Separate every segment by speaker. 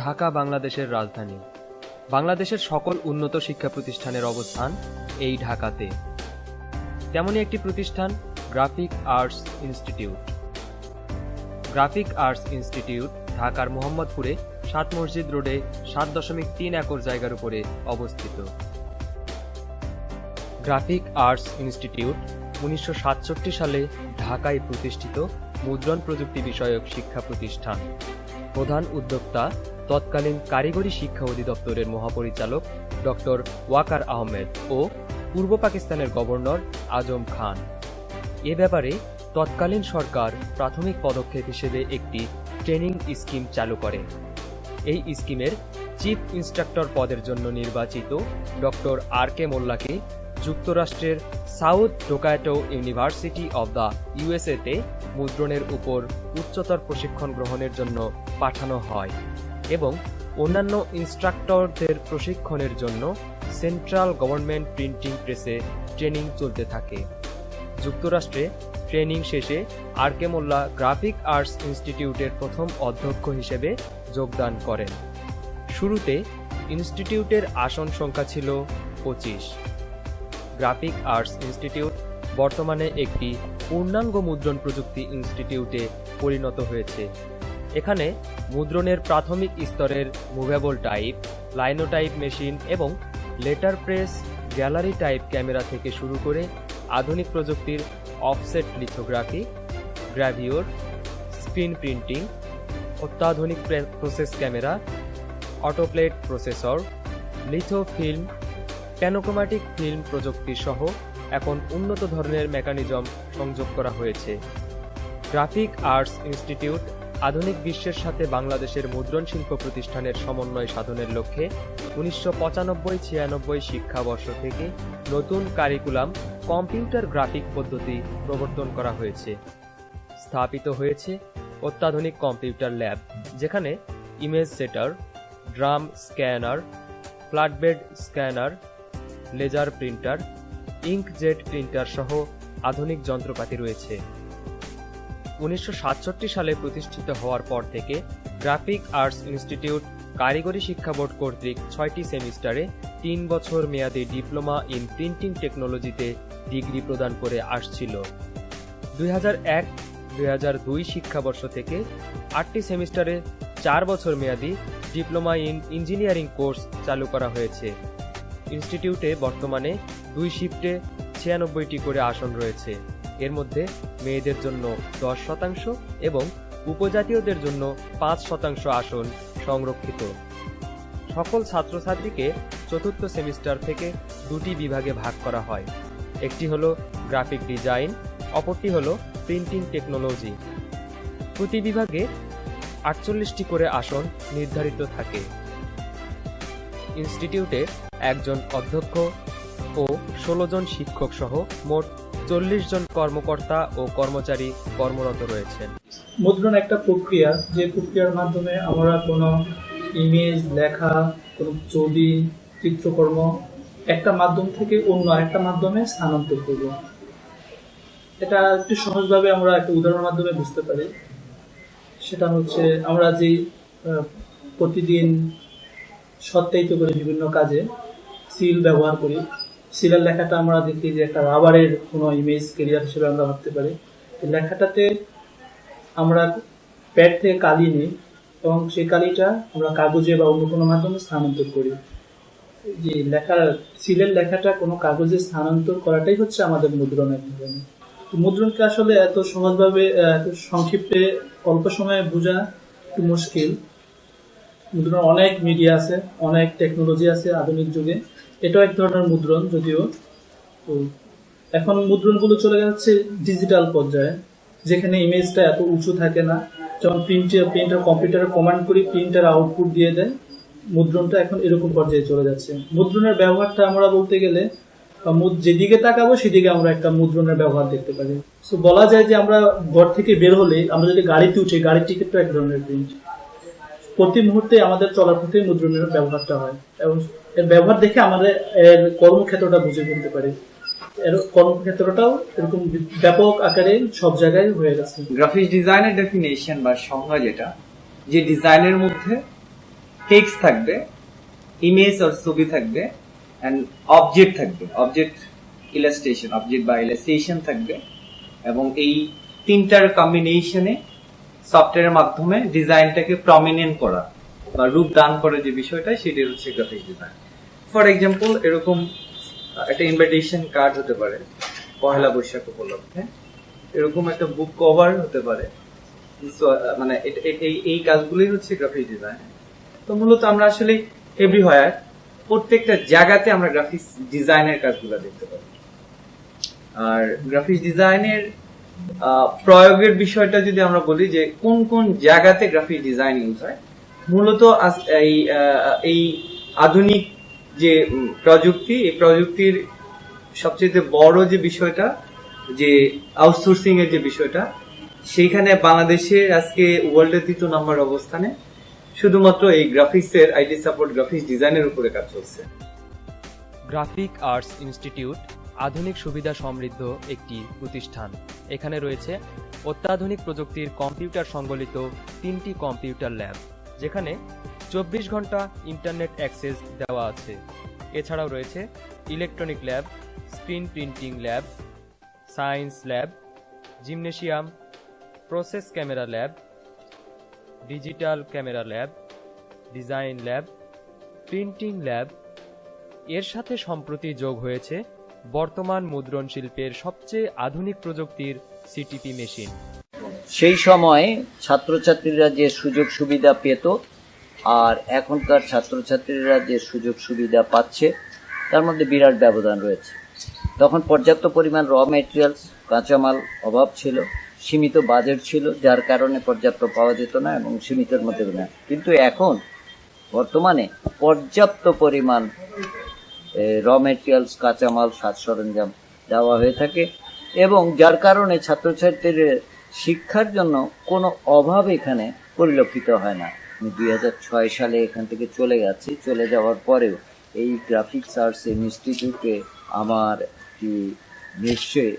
Speaker 1: ঢাকা বাংলাদেশের রাজধানী। বাংলাদেশের সকল উন্নত শিক্ষা প্রতিষ্ঠানের অবস্থান এই ঢাকাতে। তেমনই একটি প্রতিষ্ঠান graphic arts institute. Graphic arts institute ঢাকার মোহাম্মদপুরে ৭ মসজিদ রোডে ৭.৩ একর জায়গার উপরে অবস্থিত। গ্রাফিক আর্টস ইনস্টিটিউট ১৯৬৭ সালে ঢাকায় প্রতিষ্ঠিত মুদ্রণ প্রযুক্তি বিষয়ক শিক্ষা প্রতিষ্ঠান। প্রধান উদ্যোক্তা তৎকালীন কারিগরি শিক্ষা অধিদপ্তরের মহাপরিচালক ডক্টর ওয়াকার আহমেদ ও পূর্ব পাকিস্তানের গভর্নর আজম খান। এ ব্যাপারে তৎকালীন সরকার প্রাথমিক পদক্ষেপ হিসেবে একটি ট্রেনিং স্কিম চালু করে। এই স্কিমের চিফ ইন্সট্রাক্টর পদের জন্য নির্বাচিত ডক্টর আর কে মোল্লাকে যুক্তরাষ্ট্রের সাউথ ডোকাটো ইউনিভার্সিটি অব দ্য ইউএসএতে মুদ্রণের উপর উচ্চতর প্রশিক্ষণ গ্রহণের জন্য পাঠানো হয় এবং অন্যান্য ইন্সট্রাক্টরদের প্রশিক্ষণের জন্য সেন্ট্রাল গভর্নমেন্ট প্রিন্টিং প্রেসে ট্রেনিং চলতে থাকে। যুক্তরাষ্ট্রে ট্রেনিং শেষে আর কে মোল্লা গ্রাফিক আর্টস ইনস্টিটিউটের প্রথম অধ্যক্ষ হিসেবে যোগদান করেন। শুরুতে ইনস্টিটিউটের আসন সংখ্যা ছিল ২৫। গ্রাফিক আর্টস ইনস্টিটিউট বর্তমানে একটি পূর্ণাঙ্গ মুদ্রণ প্রযুক্তি ইনস্টিটিউটে পরিণত হয়েছে। এখানে মুদ্রণের প্রাথমিক স্তরের মুভেবল টাইপ, লাইনোটাইপ মেশিন এবং letter press, gallery type camera থেকে শুরু করে আধুনিক প্রযুক্তির offset lithography, gravure, screen printing, অত্যাধুনিক process camera, autoplate processor, litho film, panchromatic film প্রযুক্তি সহ এখন উন্নত ধরনের মেকানিজম সংযোগ করা হয়েছে। গ্রাফিক আর্টস ইনস্টিটিউট আধুনিক বিশ্বের সাথে বাংলাদেশের মুদ্রণ শিল্প প্রতিষ্ঠানের সমন্বয় সাধনের লক্ষ্যে ১৯৯৫-৯৬ শিক্ষাবর্ষ থেকে নতুন কারিকুলাম কম্পিউটার গ্রাফিক পদ্ধতি প্রবর্তন করা হয়েছে। স্থাপিত হয়েছে অত্যাধুনিক কম্পিউটার ল্যাব, যেখানে image setter, drum scanner, flatbed scanner, laser printer, inkjet printer সহ আধুনিক যন্ত্রপাতি রয়েছে। ১৯৬৭ সালে প্রতিষ্ঠিত হওয়ার পর থেকে গ্রাফিক আর্টস ইনস্টিটিউট কারিগরি শিক্ষা বোর্ড কর্তৃক ৬টি সেমিস্টারে ৩ বছর মেয়াদী ডিপ্লোমা ইন প্রিন্টিং টেকনোলজিতে ডিগ্রি প্রদান করে আসছিল। ২০০১-২০০২ শিক্ষাবর্ষ থেকে ৮টি সেমিস্টারে ৪ বছর মেয়াদী ডিপ্লোমা ইন ইঞ্জিনিয়ারিং কোর্স চালু করা হয়েছে। ইনস্টিটিউটে বর্তমানে ২ শিফটে ৯৬টি করে আসন রয়েছে। এর মধ্যে মেয়েদের জন্য ১০% এবং উপজাতীয়দের জন্য ৫% আসন সংরক্ষিত। সকল ছাত্রছাত্রীকে চতুর্থ সেমিস্টার থেকে ২টি বিভাগে ভাগ করা হয়। একটি হলো গ্রাফিক ডিজাইন, অপরটি হলো প্রিন্টিং টেকনোলজি। প্রতি বিভাগে ৪৮টি করে আসন নির্ধারিত থাকে। ইনস্টিটিউটে একজন অধ্যক্ষ ও ১৬ জন শিক্ষক সহ মোট ৪০ জন কর্মকর্তা ও কর্মচারী কর্মরত রয়েছেন।
Speaker 2: মুদ্রণ একটা প্রক্রিয়া, যে প্রক্রিয়ার মাধ্যমে আমরা কোনো ইমেজ, লেখা, কোনো ছবি, চিত্রকর্ম একটা মাধ্যম থেকে অন্য একটা মাধ্যমে স্থানান্তর করব। এটা একটু সহজভাবে আমরা একটা উদাহরণের মাধ্যমে বুঝতে পারি। সেটা হচ্ছে আমরা যে প্রতিদিন সত্যায়িত করে বিভিন্ন কাজে সিল ব্যবহার করি। সিলের লেখাটা আমরা দেখি যে একটা রাবারের কোনো ইমেজ ক্যারিয়ার হিসেবে আমরা ভাবতে পারি। এই লেখাটাতে আমরা প্যাড থেকে কালি নিই এবং সেই কালিটা আমরা কাগজে বা অন্য কোনো মাধ্যমে স্থানান্তর করি। যে সিলের লেখাটা কোনো কাগজে স্থানান্তর করাটাই হচ্ছে আমাদের মুদ্রণের ধরনের। মুদ্রণকে আসলে এত সহজভাবে এত সংক্ষিপ্তে অল্প সময়ে বোঝা একটু মুশকিল। মুদ্রণ অনেক মিডিয়া আছে, অনেক টেকনোলজি আছে আধুনিক যুগে। এটাও এক ধরনের মুদ্রণ, যদিও তো এখন মুদ্রণগুলো চলে যাচ্ছে ডিজিটাল পর্যায়ে, যেখানে ইমেজটা এত উঁচু থাকে না। যেমন প্রিন্টার কম্পিউটারে কমান্ড করি, প্রিন্টার আউটপুট দিয়ে দেয়। মুদ্রণটা এখন এরকম পর্যায়ে চলে যাচ্ছে। মুদ্রণের ব্যবহারটা আমরা বলতে গেলে যেদিকে তাকাবো সেদিকে আমরা একটা মুদ্রণের ব্যবহার দেখতে পারি। তো বলা যায় যে আমরা ঘর থেকে বের হলে আমরা যদি গাড়িতে উঠি, গাড়ির টিকিটটা এক ধরনের প্রিন্ট। প্রতি মুহূর্তে আমাদের চলার পথে মুদ্রণের ব্যবহারটা হয় এবং এর ব্যবহার দেখে আমাদের এর কর্মক্ষেত্রটা বুঝে ফেলতে পারি। এর কর্মক্ষেত্রটাও এরকম ব্যাপক আকারে সব জায়গায় হয়ে গেছে।
Speaker 3: গ্রাফিক ডিজাইনের ডেফিনেশন বা সংজ্ঞা যেটা, যে ডিজাইনের মধ্যে টেক্সট থাকবে, ইমেজ আর ছবি থাকবে, এন্ড অবজেক্ট থাকবে, অবজেক্ট ইলাস্ট্রেশন, অবজেক্ট বা ইলাস্ট্রেশন থাকবে, এবং এই তিনটার কম্বিনেশনে সফটওয়্যারের মাধ্যমে ডিজাইনটাকে প্রমিনেন্ট করা বা রূপ দান করার যে বিষয়টা, সেটাই হচ্ছে গ্রাফিক ডিজাইন। ফর এক্সাম্পল, এরকম একটা ইনভাইটেশন কার্ড হতে পারে পহেলা বৈশাখ উপলক্ষে, এরকম একটা বুক কভার হতে পারে। মানে এই কাজগুলোই হচ্ছে গ্রাফিক ডিজাইন। তো মূলত আমরা আসলে এভরিহোয়ার, প্রত্যেকটা জায়গাতে আমরা গ্রাফিক্স ডিজাইনের কাজগুলো দেখতে পাই। আর গ্রাফিক্স ডিজাইনের প্রয়োগের বিষয়টা যদি আমরা বলি যে কোন কোন জায়গাতে গ্রাফিক ডিজাইন ইউজ হয়, মূলত এই আধুনিক যে প্রযুক্তি, এই প্রযুক্তির সবচেয়ে বড় যে বিষয়টা, যে আউটসোর্সিং এর যে বিষয়টা, সেইখানে বাংলাদেশের আজকে ওয়ার্ল্ডের 3 নম্বর অবস্থানে শুধুমাত্র এই গ্রাফিক্সের আইটি সাপোর্ট গ্রাফিক্স ডিজাইনের উপরে কাজ চলছে।
Speaker 1: গ্রাফিক আর্টস ইনস্টিটিউট আধুনিক সুবিধা সমৃদ্ধ একটি প্রতিষ্ঠান। এখানে রয়েছে অত্যাধুনিক প্রযুক্তির কম্পিউটার সংবলিত 3টি কম্পিউটার ল্যাব, যেখানে 24 ঘন্টা ইন্টারনেট অ্যাক্সেস দেওয়া আছে। এছাড়াও রয়েছে electronic lab, screen printing lab, science lab, gymnasium, process camera lab, digital camera lab, design lab, printing lab. এর সাথে সম্প্রতি যোগ হয়েছে বর্তমান মুদ্রণ শিল্পের সবচেয়ে আধুনিক প্রযুক্তির সিটিপি মেশিন।
Speaker 4: সেই সময় ছাত্রছাত্রীরা যে সুযোগ সুবিধা পেত আর এখনকার ছাত্রছাত্রীরা যে সুযোগ সুবিধা পাচ্ছে, তার মধ্যে বিরাট ব্যবধান রয়েছে। তখন পর্যাপ্ত পরিমাণ র মেটেরিয়ালস, কাঁচামাল অভাব ছিল, সীমিত বাজেট ছিল, যার কারণে পর্যাপ্ত পাওয়া যেত না এবং সীমিতের মধ্যে না। কিন্তু এখন বর্তমানে পর্যাপ্ত পরিমাণ র মেটেরিয়ালস, কাঁচামাল, সাজ সরঞ্জাম দেওয়া হয়ে থাকে, এবং যার কারণে ছাত্রছাত্রীদের শিক্ষার জন্য কোনো অভাব এখানে পরিলক্ষিত হয় না। আমি 2006 সালে এখান থেকে চলে গেছি। চলে যাওয়ার পরেও এই গ্রাফিক্স আর্টস ইনস্টিটিউটে আমার নিশ্চয়ই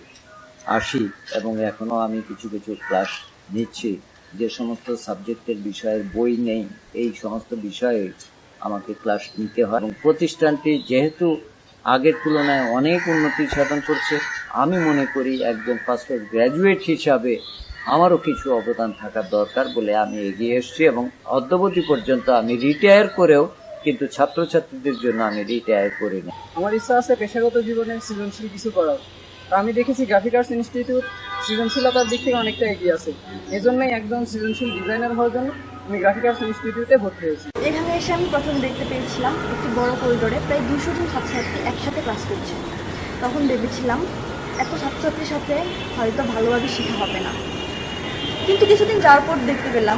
Speaker 4: আসি, এবং এখনও আমি কিছু কিছু ক্লাস নিচ্ছি। যে সমস্ত সাবজেক্টের বিষয়ের বই নেই, এই সমস্ত বিষয়ে আমাকে ক্লাস নিতে হয়। এবং প্রতিষ্ঠানটি যেহেতু আগের তুলনায় অনেক উন্নতি সাধন করছে, আমি মনে করি একজন ফার্স্ট ইয়ার গ্র্যাজুয়েট হিসাবে আমারও কিছু অবদান থাকার দরকার বলে আমি এগিয়ে এসেছি, এবং অদ্যাবধি পর্যন্ত আমি রিটায়ার করেও কিন্তু ছাত্রছাত্রীদের জন্য আমি রিটায়ার করিনি।
Speaker 5: আমার ইচ্ছা আছে পেশাগত জীবনে সৃজনশীল কিছু করার। আমি দেখেছি গ্রাফিক আর্টস ইনস্টিটিউট সৃজনশীলতার দিক থেকে অনেকটা এগিয়ে আছে। এজন্যই একজন সৃজনশীল ডিজাইনার হওয়ার জন্য আমি গ্রাফিক আর্টস ইনস্টিটিউটে ভর্তি হয়েছি।
Speaker 6: এখানে এসে আমি প্রথম দেখতে পেয়েছিলাম একটি বড় করিডোরে প্রায় 200 জন ছাত্রছাত্রী একসাথে ক্লাস করছে। তখন ভেবেছিলাম এত ছাত্রছাত্রীর সাথে হয়তো ভালোভাবে শেখা হবে না, কিন্তু কিছুদিন যাওয়ার পর দেখতে পেলাম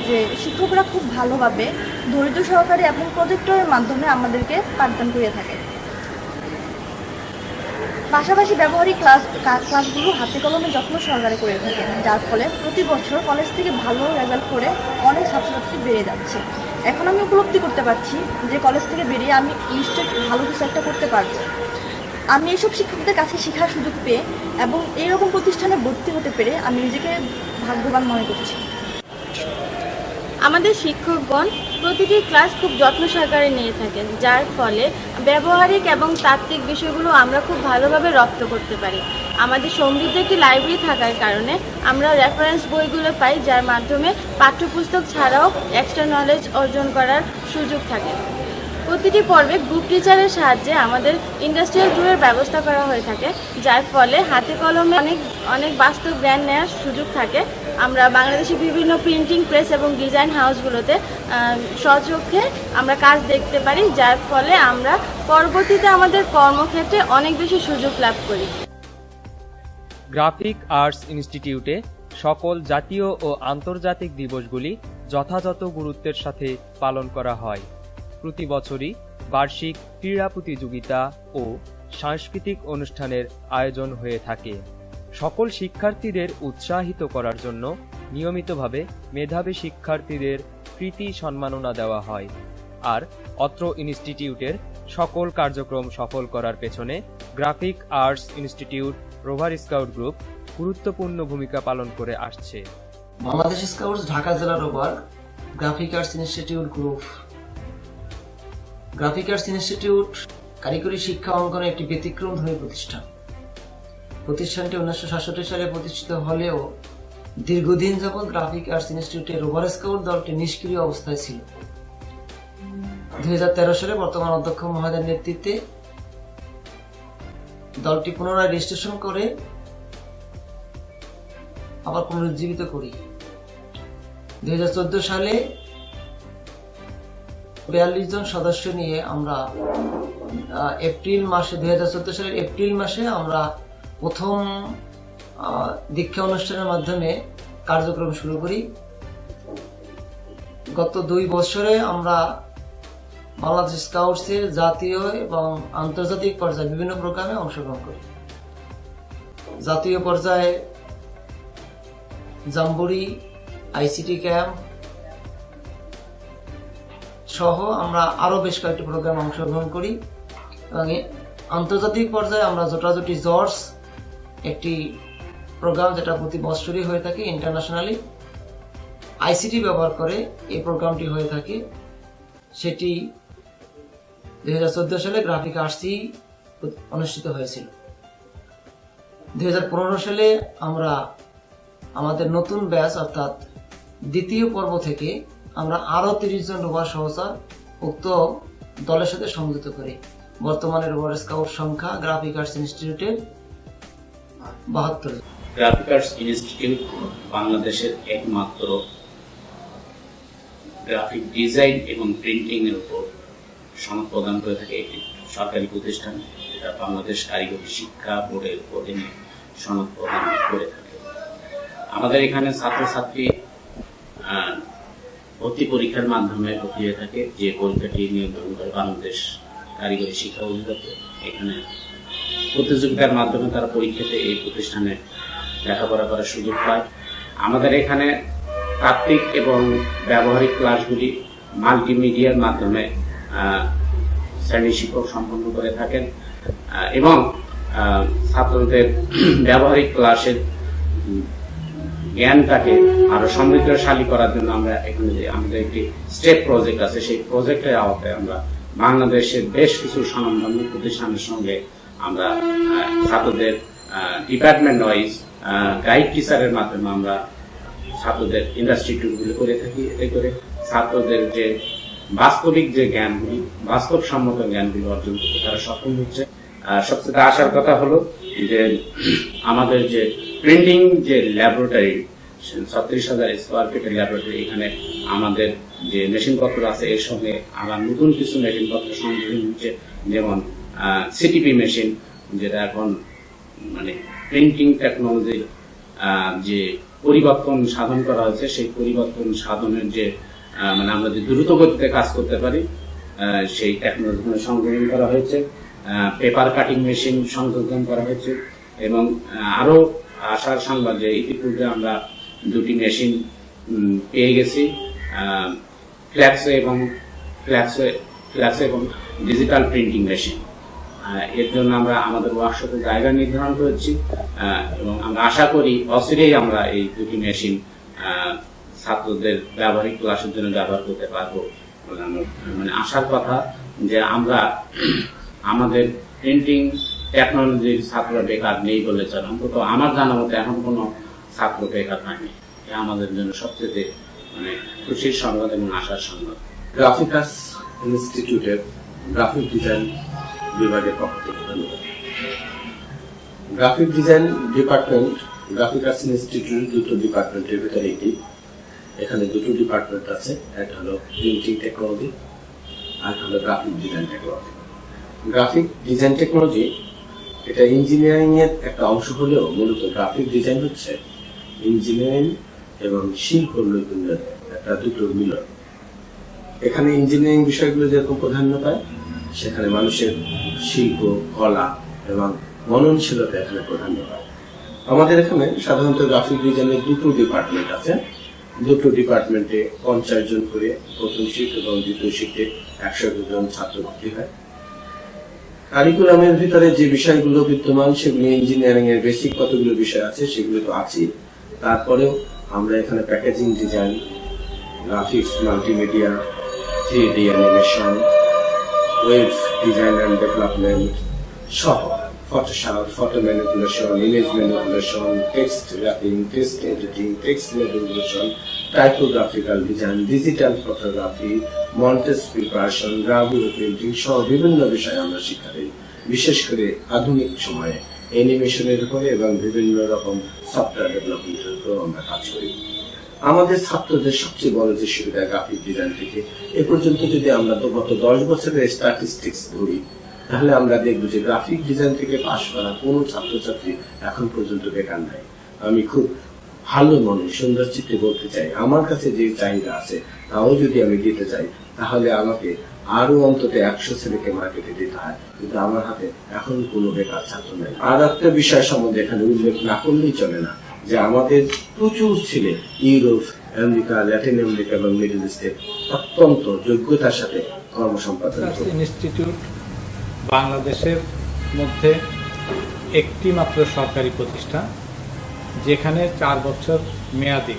Speaker 6: যে শিক্ষকরা খুব ভালোভাবে ধৈর্য সহকারে এবং প্রজেক্টরের মাধ্যমে আমাদেরকে পাঠদান করে থাকে। পাশাপাশি ব্যবহারিক ক্লাসগুলো হাতে কলমে যত্ন সহকারে করে থাকে, যার ফলে প্রতি বছর কলেজ থেকে ভালো রেজাল্ট করে অনেক ছাত্রছাত্রী বেড়ে যাচ্ছে। এখন আমি উপলব্ধি করতে পারছি যে কলেজ থেকে বেরিয়ে আমি নিশ্চয়ই ভালো কিছু একটা করতে পারবো। আমি এইসব শিক্ষকদের কাছে শেখার সুযোগ পেয়ে এবং এইরকম প্রতিষ্ঠানে ভর্তি হতে পেরে আমি নিজেকে ভাগ্যবান মনে করছি।
Speaker 7: আমাদের শিক্ষকগণ প্রতিটি ক্লাস খুব যত্ন সহকারে নিয়ে থাকেন, যার ফলে ব্যবহারিক এবং তাত্ত্বিক বিষয়গুলো আমরা খুব ভালোভাবে রপ্ত করতে পারি। আমাদের সমৃদ্ধ একটি লাইব্রেরি থাকার কারণে আমরা রেফারেন্স বইগুলো পাই, যার মাধ্যমে পাঠ্যপুস্তক ছাড়াও এক্সট্রা নলেজ অর্জন করার সুযোগ থাকে। প্রতিটি পর্বে গ্রুপ টিচারের সাহায্যে আমাদের ইন্ডাস্ট্রিয়াল ট্যুরের ব্যবস্থা করা হয়ে থাকে, যার ফলে হাতে কলমে অনেক বাস্তব জ্ঞান নেওয়ার সুযোগ থাকে। আমরা বাংলাদেশের বিভিন্ন প্রিন্টিং প্রেস এবং ডিজাইন হাউসগুলোতে স্বচক্ষে আমরা কাজ দেখতে পারি, যার ফলে আমরা পরবর্তীতে আমাদের কর্মক্ষেত্রে অনেক বেশি সুযোগ লাভ করি।
Speaker 1: গ্রাফিক আর্টস ইনস্টিটিউটে সকল জাতীয় ও আন্তর্জাতিক দিবসগুলি যথাযথ গুরুত্বের সাথে পালন করা হয়। প্রতি বছরই বার্ষিক ক্রীড়া প্রতিযোগিতা ও সাংস্কৃতিক অনুষ্ঠানের আয়োজন হয়ে থাকে। সকল শিক্ষার্থীদের উৎসাহিত করার জন্য নিয়মিতভাবে মেধাবী শিক্ষার্থীদের কৃতি সম্মাননা দেওয়া হয়। আর অত্র ইনস্টিটিউটের সকল কার্যক্রম সফল করার পেছনে graphic arts institute rover scout group গুরুত্বপূর্ণ ভূমিকা পালন করে আসছে।
Speaker 8: বাংলাদেশ স্কাউটস ঢাকা জেলা rover graphic arts institute group graphic arts institute কারিগরি শিক্ষা অঙ্গনে একটি ব্যতিক্রমধর্মী প্রতিষ্ঠান। প্রতিষ্ঠানটি 1967 সালে প্রতিষ্ঠিত হলেও দীর্ঘদিন যাবৎ গ্রাফিক আর্টস ইনস্টিটিউটের রোভার স্কাউট দলটি নিষ্ক্রিয় অবস্থায় ছিল। 2013 সালে বর্তমান অধ্যক্ষ মহোদয়ের নেতৃত্বে দলটি পুনরায় রেজিস্ট্রেশন করে আবার পুনরুজ্জীবিত করি। 2014 সালে 42 জন সদস্য নিয়ে আমরা 2014 সালের এপ্রিল মাসে আমরা প্রথম দীক্ষা অনুষ্ঠানের মাধ্যমে কার্যক্রম শুরু করি। গত 2 বছরে আমরা বাংলাদেশ স্কাউটসের জাতীয় এবং আন্তর্জাতিক পর্যায়ে বিভিন্ন প্রোগ্রামে অংশগ্রহণ করি। জাতীয় পর্যায়ে জাম্বুরি, আইসিটি ক্যাম্প সহ আমরা আরো বেশ কয়েকটি প্রোগ্রামে অংশগ্রহণ করি এবং আন্তর্জাতিক পর্যায়ে আমরা জোটাজুটি জর্জ একটি প্রোগ্রাম যেটা প্রতি বছরই হয়ে থাকে, ইন্টারন্যাশনালি আইসিটি ব্যবহার করে এই প্রোগ্রামটি হয়ে থাকে। সেটি 2014 সালে গ্রাফিক আর্টসই অনুষ্ঠিত হয়েছিল। 2015 সালে আমরা আমাদের নতুন ব্যাচ অর্থাৎ দ্বিতীয় পর্ব থেকে আমরা আরো 30 জন রোভার সহচর উক্ত দলের সাথে সংযুক্ত করি। বর্তমানে রোভার স্কাউট সংখ্যা গ্রাফিক আর্টস ইনস্টিটিউটের 72।
Speaker 9: গ্রাফিক আর্টস ইনস্টিটিউট বাংলাদেশের একমাত্র গ্রাফিক ডিজাইন এবং প্রিন্টিং এর উপর সনদ প্রদান করে থাকে একটি সরকারি প্রতিষ্ঠান, যেটা বাংলাদেশ কারিগরি শিক্ষা বোর্ডের অধীনে সনদ প্রদান করে থাকে। আমাদের এখানে ছাত্রছাত্রী ভর্তি পরীক্ষার মাধ্যমে ভর্তি হয়ে থাকে, যে পরীক্ষাটি নিয়ন্ত্রণ করে বাংলাদেশ কারিগরি শিক্ষা অধিদপ্তর। এখানে প্রতিযোগিতার মাধ্যমে তারা পরীক্ষাতে এই প্রতিষ্ঠানে লেখাপড়া করার সুযোগ পায়। আমাদের এখানে তাত্ত্বিক এবং ব্যবহারিক ক্লাসগুলি মাল্টিমিডিয়ার মাধ্যমে শ্রেণী শিক্ষক সম্পন্ন করে থাকেন এবং ছাত্রদের ব্যবহারিক ক্লাসের জ্ঞানটাকে আরো সমৃদ্ধশালী করার জন্য আমরা এখানে যে আমাদের একটি স্টেপ প্রজেক্ট আছে, সেই প্রজেক্টের আওতায় আমরা বাংলাদেশের বেশ কিছু স্বনামধন্য প্রতিষ্ঠানের সঙ্গে আমরা ছাত্রদের ডিপার্টমেন্ট ওয়াইজ গাইড টিচারের মাধ্যমে আমরা ছাত্রদের ইনস্টিটিউটগুলি করে থাকি। এতে করে ছাত্রদের যে বাস্তবিক যে জ্ঞানগুলি, বাস্তবসম্মত জ্ঞানগুলি অর্জন করতে তারা সক্ষম হচ্ছে। সবচেয়ে আশার কথা হলো যে আমাদের যে প্রিন্টিং যে ল্যাবরেটরি 36,000 স্কোয়ার ফিটের ল্যাবরেটরি, এখানে আমাদের যে মেশিনপত্র আছে এর সঙ্গে আবার নতুন কিছু মেশিনপত্র সংযোজন হচ্ছে, যেমন সিটিপি মেশিন, যেটা এখন মানে প্রিন্টিং টেকনোলজির যে পরিবর্তন সাধন করা হয়েছে, সেই পরিবর্তন সাধনের যে মানে আমরা যে দ্রুত গতিতে কাজ করতে পারি সেই টেকনোলজি সংযোজন করা হয়েছে। পেপার কাটিং মেশিন সংযোজন করা হয়েছে এবং আরো আশার সংবাদ যে ইতিপূর্বে আমরা 2টি মেশিন পেয়ে গেছি, ফ্ল্যাক্সো এবং ডিজিটাল প্রিন্টিং মেশিন। এর জন্য আমরা আমাদের ওয়ার্কশপে জায়গা নির্ধারণ করেছি এবং আমরা আশা করি অচিরেই আমরা এই 2টি মেশিন ছাত্রদের ব্যবহারিক ক্লাসের জন্য ব্যবহার করতে পারবো। মানে আশার কথা যে আমরা আমাদের প্রিন্টিং টেকনোলজির ছাত্ররা বেকার নেই বলে চলে, অন্তত আমার জানা মতো এখন কোনো ছাত্র বেকার হয়নি। আমাদের জন্য সবচেয়ে মানে খুশির সংবাদ এবং আশার সংবাদ।
Speaker 10: গ্রাফিক আর্টস ইনস্টিটিউটের গ্রাফিক ডিজাইন বিভাগের পক্ষ থেকে ধন্যবাদ। Graphic design department graphic arts ইনস্টিটিউটের 2টো ডিপার্টমেন্টের ভিতরে একটি। এখানে 2টো ডিপার্টমেন্ট আছে, একটা হলো প্রিন্টিং টেকনোলজি আর হলো graphic design technology. Graphic design technology এটা ইঞ্জিনিয়ারিং এর একটা অংশ হলেও মূলত গ্রাফিক ডিজাইন হচ্ছে ইঞ্জিনিয়ারিং এবং শিল্প নৈপুণ্যের একটা দুটো মিলন। এখানে ইঞ্জিনিয়ারিং বিষয়গুলো যেরকম প্রাধান্য পায়, সেখানে মানুষের শিল্প, কলা এবং মননশীলতা এখানে প্রাধান্য পায়। আমাদের এখানে সাধারণত গ্রাফিক ডিজাইনের 2টো ডিপার্টমেন্ট আছে। 2টো ডিপার্টমেন্টে 50 জন করে প্রথম শিফট এবং দ্বিতীয় শিফটে 100 জন ছাত্র ভর্তি হয়। কারিকুলামের ভিতরে যে বিষয়গুলো বিদ্যমান সেগুলো ইঞ্জিনিয়ারিং এর বেসিক কতগুলো বিষয় আছে সেগুলো তো আছে, তারপরেও আমরা এখানে packaging design, graphics, multimedia, 3D animation, web design and development সহ Photoshop, photo manipulation, image manipulation, text wrapping, text editing, text manipulation, typographical design, digital photography, montage preparation, graphic printing সহ বিভিন্ন বিষয়ে আমরা শিক্ষা দিই। বিশেষ করে আধুনিক সময়ে অ্যানিমেশনের উপরে এবং বিভিন্ন রকম সফটওয়্যার ডেভেলপমেন্টের উপরেও আমরা কাজ করি। আমাদের ছাত্রদের সবচেয়ে বড় যে সুবিধা গ্রাফিক ডিজাইন থেকে এ পর্যন্ত যদি আমরা গত 10 বছরের স্ট্যাটিস্টিক্স ধরি, তাহলে আমরা দেখবো যে গ্রাফিক ডিজাইন থেকে পাশ করা কোনো ছাত্রছাত্রী এখন পর্যন্ত বেকার নাই। আমি খুব ভালো মনে সুন্দর চিত্রে বলতে চাই, আমার কাছে যে চাহিদা আছে তাও যদি আমি দিতে চাই, তাহলে আমাকে আরো অন্তত 100 ছেলেকে মার্কেটে দিতে হয়, কিন্তু আমার হাতে এখন কোনো বেকার ছাত্র নেই। আর একটা বিষয় সম্বন্ধে এখানে উল্লেখ না করলেই চলে না, যে আমাদের প্রচুর ছেলে ইউরোপ, আমেরিকা, ল্যাটিন আমেরিকা এবং মিডল ইস্টে অত্যন্ত যোগ্যতার সাথে কর্মসম্পাদন করে।
Speaker 11: ইনস্টিটিউট বাংলাদেশের মধ্যে একটি মাত্র সরকারি প্রতিষ্ঠান যেখানে 4 বছর মেয়াদী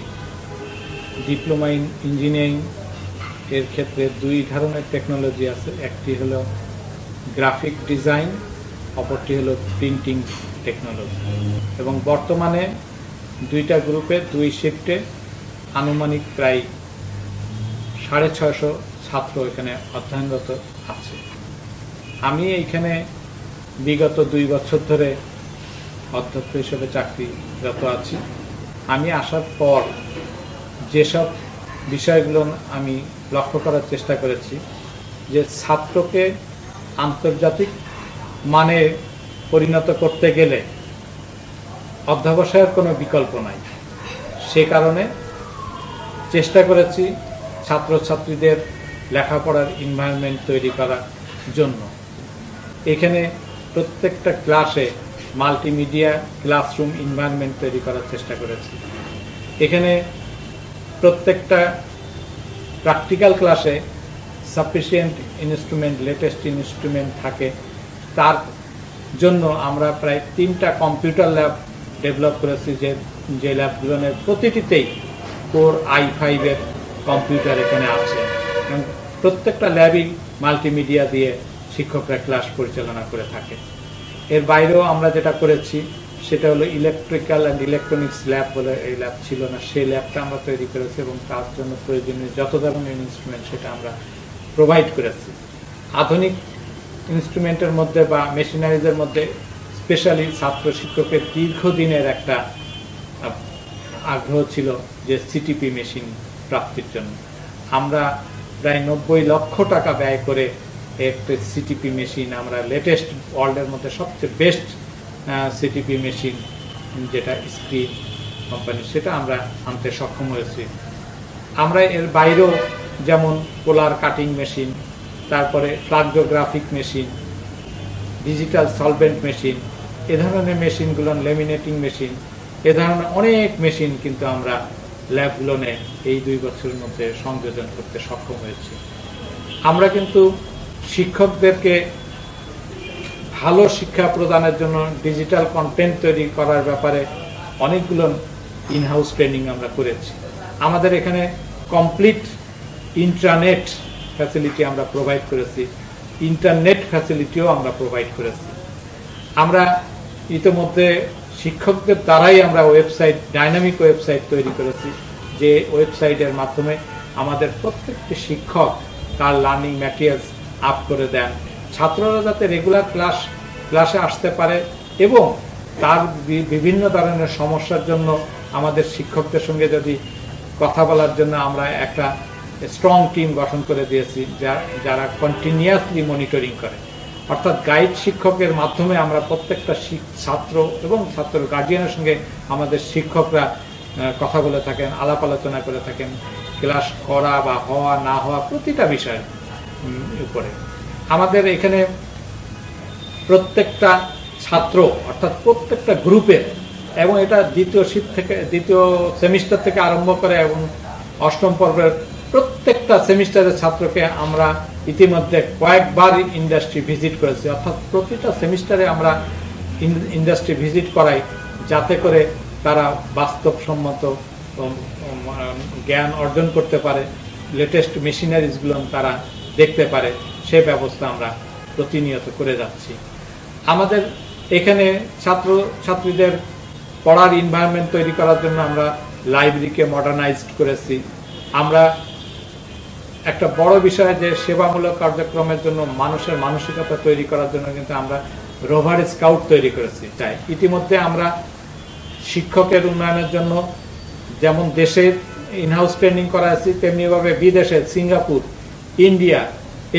Speaker 11: ডিপ্লোমা ইন ইঞ্জিনিয়ারিং এর ক্ষেত্রে 2 ধরনের টেকনোলজি আছে। একটি হলো গ্রাফিক ডিজাইন, অপরটি হলো প্রিন্টিং টেকনোলজি। এবং বর্তমানে 2টা গ্রুপে 2 শিফটে আনুমানিক প্রায় 650 ছাত্র এখানে অধ্যয়নরত আছে। আমি এইখানে বিগত 2 বছর ধরে অধ্যক্ষ হিসেবে চাকরিরত আছি। আমি আসার পর যেসব বিষয়গুলো আমি লক্ষ্য করার চেষ্টা করেছি, যে ছাত্রকে আন্তর্জাতিক মানে পরিণত করতে গেলে অধ্যবসায়ের কোনো বিকল্প নাই। সে কারণে চেষ্টা করেছি ছাত্রছাত্রীদের লেখাপড়ার এনভায়রনমেন্ট তৈরি করার জন্য। এখানে প্রত্যেকটা ক্লাসে মাল্টিমিডিয়া ক্লাসরুম এনভায়রনমেন্ট তৈরি করার চেষ্টা করেছি। এখানে প্রত্যেকটা প্র্যাকটিক্যাল ক্লাসে সাফিসিয়েন্ট ইনস্ট্রুমেন্ট, লেটেস্ট ইনস্ট্রুমেন্ট থাকে। তার জন্য আমরা প্রায় 3টা কম্পিউটার ল্যাব ডেভেলপ করেছি, যে ল্যাবগুলোর প্রতিটিতেই কোর i5 এর কম্পিউটার এখানে আছে এবং প্রত্যেকটা ল্যাবই মাল্টিমিডিয়া দিয়ে শিক্ষকরা ক্লাস পরিচালনা করে থাকে। এর বাইরেও আমরা যেটা করেছি সেটা হলো ইলেকট্রিক্যাল অ্যান্ড ইলেকট্রনিক্স ল্যাব বলে এই ল্যাব ছিল না, সেই ল্যাবটা আমরা তৈরি করেছি এবং তার জন্য প্রয়োজনীয় যত ধরনের ইনস্ট্রুমেন্ট সেটা আমরা প্রোভাইড করেছি। আধুনিক ইনস্ট্রুমেন্টের মধ্যে বা মেশিনারিজের মধ্যে স্পেশালি ছাত্র শিক্ষকের দীর্ঘদিনের একটা আগ্রহ ছিল যে সিটিপি মেশিন প্রাপ্তির জন্য। আমরা প্রায় 90 লক্ষ টাকা ব্যয় করে একটা সিটিপি মেশিন, আমরা লেটেস্ট ওয়ার্ল্ডের মধ্যে সবচেয়ে বেস্ট সিটিপি মেশিন যেটা স্ক্রিন কোম্পানি, সেটা আমরা আনতে সক্ষম হয়েছি। আমরা এর বাইরেও যেমন পোলার কাটিং মেশিন, তারপরে ফ্লাক্সোগ্রাফিক মেশিন, ডিজিটাল সলভেন্ট মেশিন, এ ধরনের মেশিনগুলো, লেমিনেটিং মেশিন, এ ধরনের অনেক মেশিন কিন্তু আমরা ল্যাবগুলোনে এই 2 বছরের মধ্যে সংযোজন করতে সক্ষম হয়েছি। আমরা কিন্তু শিক্ষকদেরকে ভালো শিক্ষা প্রদানের জন্য ডিজিটাল কন্টেন্ট তৈরি করার ব্যাপারে অনেকগুলো ইনহাউস ট্রেনিং আমরা করেছি। আমাদের এখানে কমপ্লিট ইন্ট্রানেট ফ্যাসিলিটি আমরা প্রোভাইড করেছি, ইন্টারনেট ফ্যাসিলিটিও আমরা প্রোভাইড করেছি। আমরা ইতিমধ্যে শিক্ষকদের দ্বারাই আমরা ওয়েবসাইট, ডাইনামিক ওয়েবসাইট তৈরি করেছি, যে ওয়েবসাইটের মাধ্যমে আমাদের প্রত্যেকটি শিক্ষক তার লার্নিং ম্যাটেরিয়ালস আপ করে দেন, ছাত্ররা যাতে রেগুলার ক্লাসে আসতে পারে এবং তার বিভিন্ন ধরনের সমস্যার জন্য আমাদের শিক্ষকদের সঙ্গে যদি কথা বলার জন্য আমরা একটা স্ট্রং টিম গঠন করে দিয়েছি, যারা কন্টিনিউয়াসলি মনিটরিং করে। অর্থাৎ গাইড শিক্ষকের মাধ্যমে আমরা প্রত্যেকটা ছাত্র এবং ছাত্র গার্জিয়ানের সঙ্গে আমাদের শিক্ষকরা কথা বলে থাকেন, আলাপ আলোচনা করে থাকেন, ক্লাস করা বা হওয়া না হওয়া প্রতিটা বিষয়ের উপরে। আমাদের এখানে প্রত্যেকটা ছাত্র অর্থাৎ প্রত্যেকটা গ্রুপের, এবং এটা দ্বিতীয় সেমিস্টার থেকে আরম্ভ করে এবং 8ম পর্বের প্রত্যেকটা সেমিস্টারের ছাত্রকে আমরা ইতিমধ্যে কয়েকবার ইন্ডাস্ট্রি ভিজিট করেছি। অর্থাৎ প্রতিটা সেমিস্টারে আমরা ইন্ডাস্ট্রি ভিজিট করাই, যাতে করে তারা বাস্তবসম্মত জ্ঞান অর্জন করতে পারে, লেটেস্ট মেশিনারিজগুলো তারা দেখতে পারে, সে ব্যবস্থা আমরা প্রতিনিয়ত করে যাচ্ছি। আমাদের এখানে ছাত্র ছাত্রীদের পড়ার এনভায়রনমেন্ট তৈরি করার জন্য আমরা লাইব্রেরিকে মডার্নাইজড করেছি। আমরা একটা বড় বিষয় যে সেবামূলক কার্যক্রমের জন্য মানুষের মানসিকতা তৈরি করার জন্য কিন্তু আমরা রোভার স্কাউট তৈরি করেছি। তাই ইতিমধ্যে আমরা শিক্ষকের উন্নয়নের জন্য যেমন দেশের ইনহাউস ট্রেনিং করাচ্ছি, তেমনিভাবে বিদেশে সিঙ্গাপুর, ইন্ডিয়া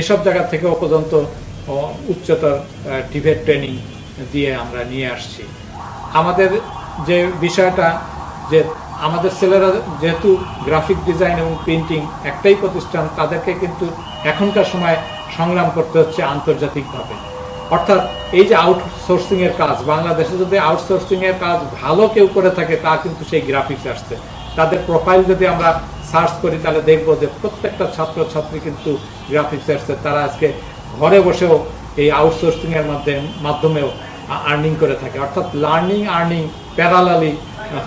Speaker 11: এসব জায়গা থেকেও পর্যন্ত উচ্চতর টিভেট ট্রেনিং দিয়ে আমরা নিয়ে আসছি। আমাদের যে বিষয়টা যে আমাদের ছেলেরা যেহেতু গ্রাফিক ডিজাইন এবং প্রিন্টিং একটাই প্রতিষ্ঠান, তাদেরকে কিন্তু এখনকার সময় সংগ্রাম করতে হচ্ছে আন্তর্জাতিকভাবে। অর্থাৎ এই যে আউটসোর্সিং এর কাজ, বাংলাদেশে যদি আউটসোর্সিং এর কাজ ভালো কেউ করে থাকে তা কিন্তু সেই গ্রাফিক্স আসছে। তাদের প্রোফাইল যদি আমরা সার্চ করি তাহলে দেখবো যে প্রত্যেকটা ছাত্র ছাত্রী কিন্তু গ্রাফিক্স আসছে। তারা আজকে ঘরে বসেও এই আউটসোর্সিং এর মাধ্যমেও আর্নিং করে থাকে। অর্থাৎ লার্নিং আর্নিং প্যারালালি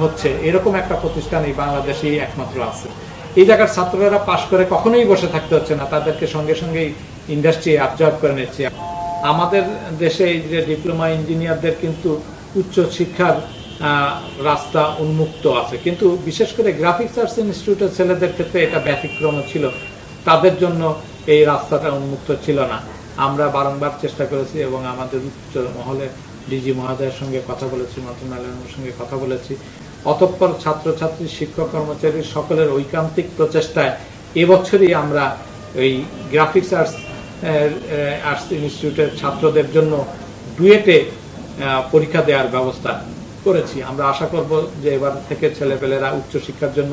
Speaker 11: হচ্ছে, এরকম একটা প্রতিষ্ঠান এই বাংলাদেশেই একমাত্র আছে। এই জায়গার ছাত্ররা পাশ করে কখনোই বসে থাকতে হচ্ছে না, তাদেরকে সঙ্গে সঙ্গেই ইন্ডাস্ট্রি অ্যাবজর্ব করে নিচ্ছে। আমাদের দেশে এই যে ডিপ্লোমা ইঞ্জিনিয়ারদের কিন্তু উচ্চ শিক্ষার রাস্তা উন্মুক্ত আছে, কিন্তু বিশেষ করে গ্রাফিক্স আর্টস ইনস্টিটিউটের ছেলেদের ক্ষেত্রে এটা ব্যতিক্রম ছিল। তাদের জন্য এই রাস্তাটা উন্মুক্ত ছিল না। আমরা বারংবার চেষ্টা করেছি এবং আমাদের উচ্চ মহলে ডিজি মহোদয়ের সঙ্গে কথা বলেছি, মন্ত্রণালয়ের সঙ্গে কথা বলেছি। অতঃপর ছাত্রছাত্রী, শিক্ষক, কর্মচারী সকলের ঐকান্তিক প্রচেষ্টায় এবছরই আমরা এই গ্রাফিক্স আর্টস ইনস্টিটিউটের ছাত্রদের জন্য ডুয়েটে পরীক্ষা দেওয়ার ব্যবস্থা করেছি। আমরা আশা করব যে এবার থেকে ছেলেপেলেরা উচ্চশিক্ষার জন্য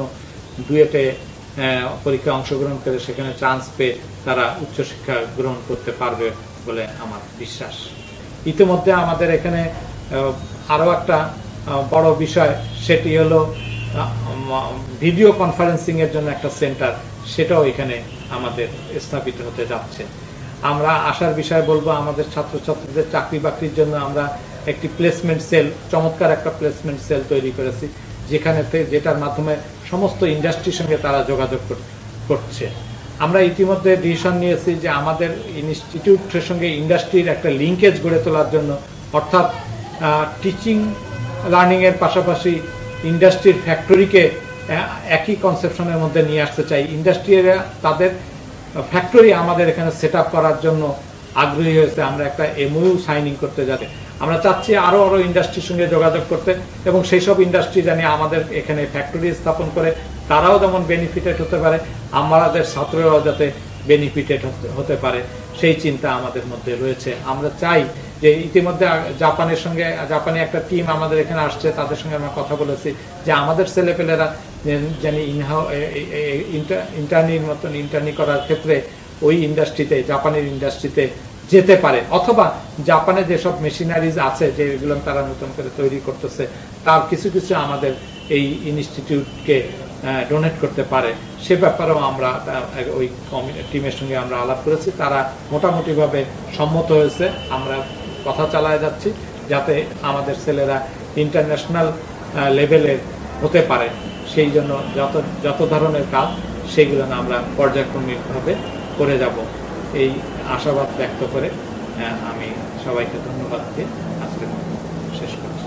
Speaker 11: ডুয়েটে পরীক্ষা অংশগ্রহণ করে সেখানে চান্স পেয়ে তারা উচ্চশিক্ষা গ্রহণ করতে পারবে বলে আমার বিশ্বাস। ইতিমধ্যে আমাদের এখানে আরো একটা বড় বিষয়, সেটি হলো ভিডিও কনফারেন্সিং এর জন্য একটা সেন্টার, সেটাও এখানে আমাদের স্থাপিত হতে যাচ্ছে। আমরা আশার বিষয় বলবো, আমাদের ছাত্রছাত্রীদের চাকরি বাকরির জন্য আমরা একটি প্লেসমেন্ট সেল, চমৎকার একটা প্লেসমেন্ট সেল তৈরি করেছি, যেটার মাধ্যমে সমস্ত ইন্ডাস্ট্রির সঙ্গে তারা যোগাযোগ করছে। আমরা ইতিমধ্যে ডিসিশন নিয়েছি যে আমাদের ইনস্টিটিউটের সঙ্গে ইন্ডাস্ট্রির একটা লিঙ্কেজ গড়ে তোলার জন্য, অর্থাৎ টিচিং লার্নিং এর পাশাপাশি ইন্ডাস্ট্রির ফ্যাক্টরিকে একই কনসেপশনের মধ্যে নিয়ে আসতে চাই। ইন্ডাস্ট্রিরা তাদের ফ্যাক্টরি আমাদের এখানে সেট আপ করার জন্য আগ্রহী হয়েছে। আমরা একটা এমওইউ সাইনিং করতে যাচ্ছি। আমরা চাচ্ছি আরো আরো ইন্ডাস্ট্রির সঙ্গে যোগাযোগ করতে, এবং সেই সব ইন্ডাস্ট্রি জানি আমাদের এখানে ফ্যাক্টরি স্থাপন করে তারাও যেমন বেনিফিটেড হতে পারে, আমাদের ছাত্ররাও যাতে বেনিফিটেড হতে পারে, সেই চিন্তা আমাদের মধ্যে রয়েছে। আমরা চাই যে ইতিমধ্যে জাপানি একটা টিম আমাদের এখানে আসছে, তাদের সঙ্গে আমরা কথা বলেছি যে আমাদের ছেলেপেলেরা জানি ইন্টার্নির মতন ইন্টার্নি করার ক্ষেত্রে ওই ইন্ডাস্ট্রিতে, জাপানের ইন্ডাস্ট্রিতে যেতে পারে, অথবা জাপানে যেসব মেশিনারিজ আছে যেগুলো তারা নতুন করে তৈরি করতেছে তার কিছু কিছু আমাদের এই ইনস্টিটিউটকে ডোনেট করতে পারে, সে ব্যাপারেও আমরা ওই টিমের সঙ্গে আমরা আলাপ করেছি। তারা মোটামুটিভাবে সম্মত হয়েছে। আমরা কথা চালায় যাচ্ছি যাতে আমাদের ছেলেরা ইন্টারন্যাশনাল লেভেলের হতে পারে, সেই জন্য যত ধরনের কাজ সেগুলো আমরা পর্যায়ক্রমিকভাবে করে যাব, এই আশাবাদ ব্যক্ত করে আমি সবাইকে ধন্যবাদ দিয়ে আজকে শেষ করছি।